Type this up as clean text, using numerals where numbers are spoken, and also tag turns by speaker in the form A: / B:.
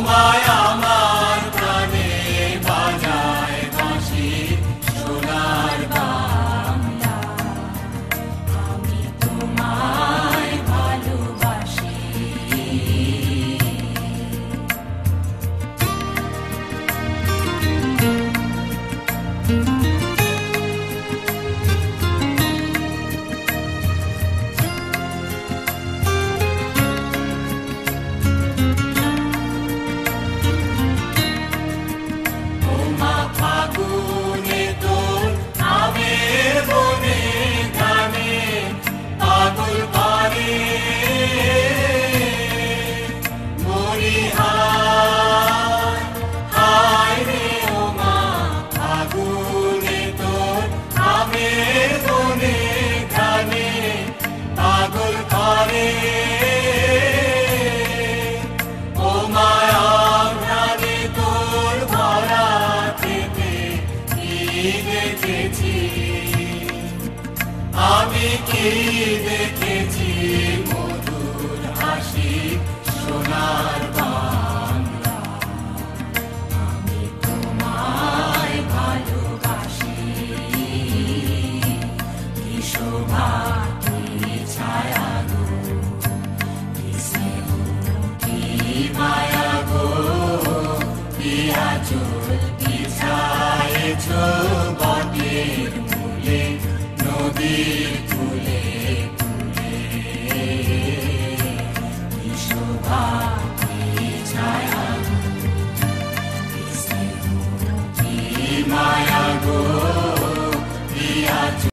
A: তোমায় আমার প্রাণে বাজায় বাঁশি সোনার বাংলা, আমি তোমায় ভালোবাসি। আমি কি দেখেছি মধুর হাসি সোনার বাংলা, আমি তোমায় ভালোবাসি। কি শোভা কি ছায়া গো, কি স্নেহ কি মায়া গো, কি আঁচল বিছায়েছ বটের মূলে নদীর